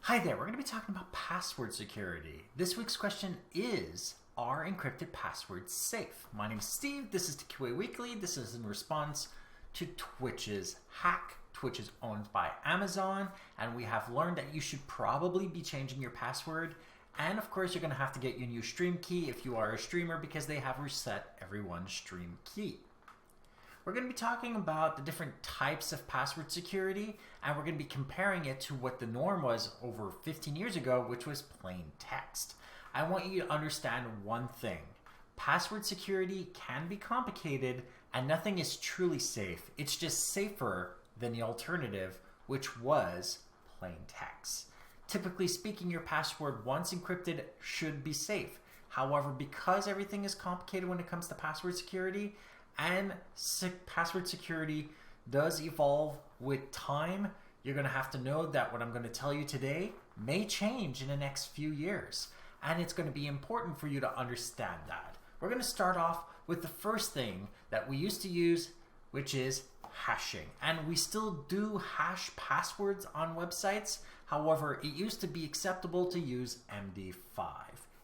Hi there, we're going to be talking about password security. This week's question is, are encrypted passwords safe? My name is Steve, this is TQA Weekly. This is in response to Twitch's hack. Twitch is owned by Amazon, and we have learned that you should probably be changing your password. And of course, you're going to have to get your new stream key if you are a streamer, because they have reset everyone's stream key. We're going to be talking about the different types of password security, and we're going to be comparing it to what the norm was over 15 years ago, which was plain text. I want you to understand one thing. Password security can be complicated, and nothing is truly safe. It's just safer than the alternative, which was plain text. Typically speaking, your password, once encrypted, should be safe. However, because everything is complicated when it comes to password security, and password security does evolve with time, you're going to have to know that what I'm going to tell you today may change in the next few years. And it's going to be important for you to understand that. We're going to start off with the first thing that we used to use, which is hashing. And we still do hash passwords on websites. However, it used to be acceptable to use MD5.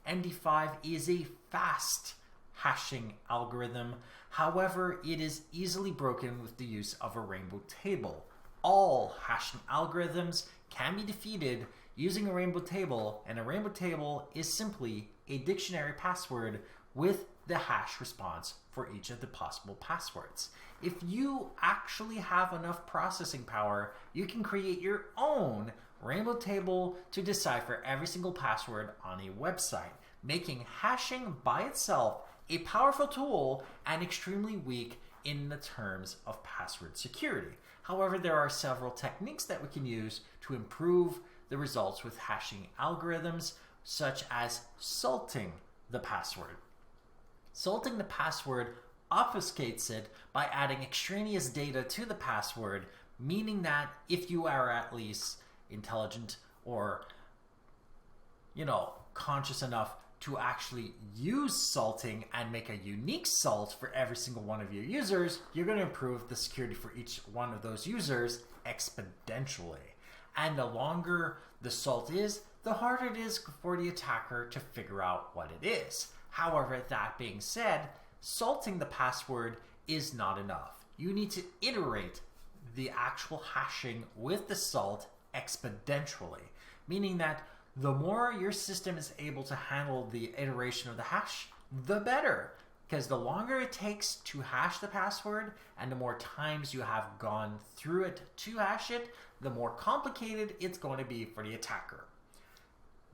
MD5 is a fast hashing algorithm. However, it is easily broken with the use of a rainbow table. All hashing algorithms can be defeated using a rainbow table, and a rainbow table is simply a dictionary password with the hash response for each of the possible passwords. If you actually have enough processing power, you can create your own rainbow table to decipher every single password on a website, making hashing by itself a powerful tool and extremely weak in the terms of password security. However, there are several techniques that we can use to improve the results with hashing algorithms, such as salting the password. Salting the password obfuscates it by adding extraneous data to the password, meaning that if you are at least intelligent or, conscious enough to actually use salting and make a unique salt for every single one of your users, you're going to improve the security for each one of those users exponentially. And the longer the salt is, the harder it is for the attacker to figure out what it is. However, that being said, salting the password is not enough. You need to iterate the actual hashing with the salt exponentially, meaning that the more your system is able to handle the iteration of the hash, the better. Because the longer it takes to hash the password and the more times you have gone through it to hash it, the more complicated it's going to be for the attacker.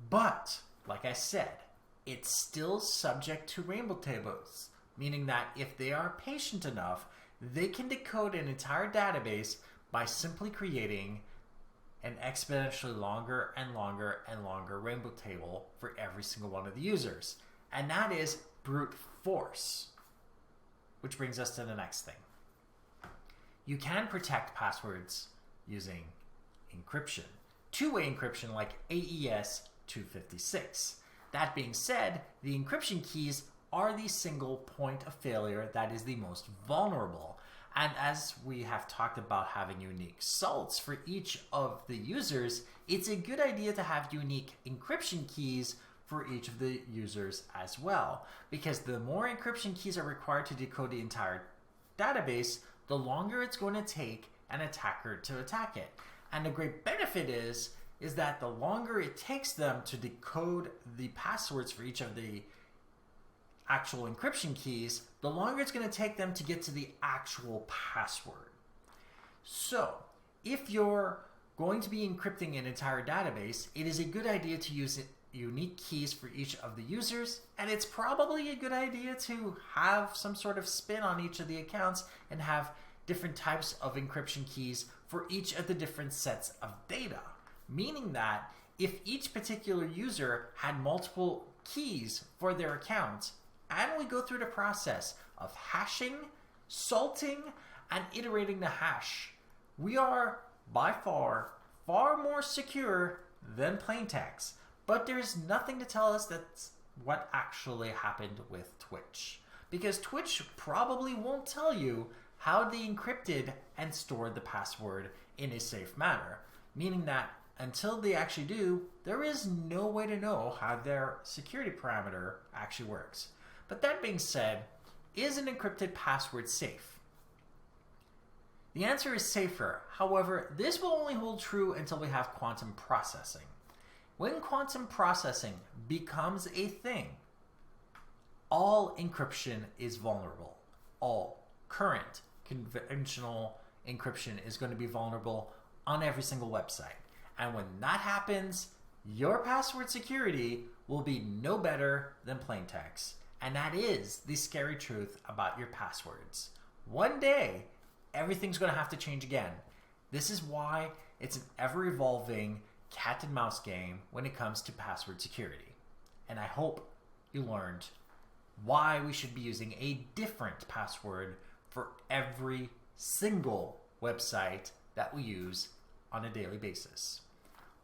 But, like I said, it's still subject to rainbow tables, meaning that if they are patient enough, they can decode an entire database by simply creating an exponentially longer and longer and longer rainbow table for every single one of the users. And that is brute force. Which brings us to the next thing. You can protect passwords using encryption. Two-way encryption like AES 256. That being said, the encryption keys are the single point of failure that is the most vulnerable. And as we have talked about having unique salts for each of the users, it's a good idea to have unique encryption keys for each of the users as well. Because the more encryption keys are required to decode the entire database, the longer it's going to take an attacker to attack it. And the great benefit is that the longer it takes them to decode the passwords for each of the actual encryption keys, the longer it's going to take them to get to the actual password. So, if you're going to be encrypting an entire database, it is a good idea to use unique keys for each of the users, and it's probably a good idea to have some sort of spin on each of the accounts and have different types of encryption keys for each of the different sets of data. Meaning that if each particular user had multiple keys for their accounts, and we go through the process of hashing, salting, and iterating the hash, we are by far more secure than plain text. But there's nothing to tell us that's what actually happened with Twitch. Because Twitch probably won't tell you how they encrypted and stored the password in a safe manner. Meaning that until they actually do, there is no way to know how their security parameter actually works. But that being said, is an encrypted password safe? The answer is safer. However, this will only hold true until we have quantum processing. When quantum processing becomes a thing, all encryption is vulnerable. All current conventional encryption is going to be vulnerable on every single website. And when that happens, your password security will be no better than plain text. And that is the scary truth about your passwords. One day, everything's going to have to change again. This is why it's an ever-evolving cat and mouse game when it comes to password security. And I hope you learned why we should be using a different password for every single website that we use on a daily basis.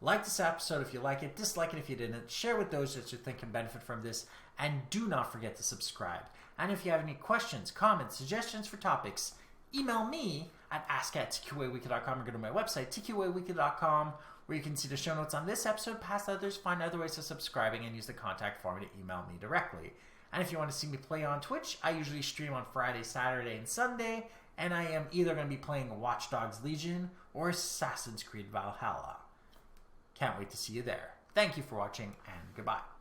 Like this episode if you like it, dislike it if you didn't, share with those that you think can benefit from this, and do not forget to subscribe. And if you have any questions, comments, suggestions for topics, email me at ask@tqaweekly.com or go to my website, tqaweekly.com, where you can see the show notes on this episode, past others, find other ways of subscribing, and use the contact form to email me directly. And if you want to see me play on Twitch, I usually stream on Friday, Saturday, and Sunday, and I am either going to be playing Watch Dogs Legion or Assassin's Creed Valhalla. Can't wait to see you there. Thank you for watching, and goodbye.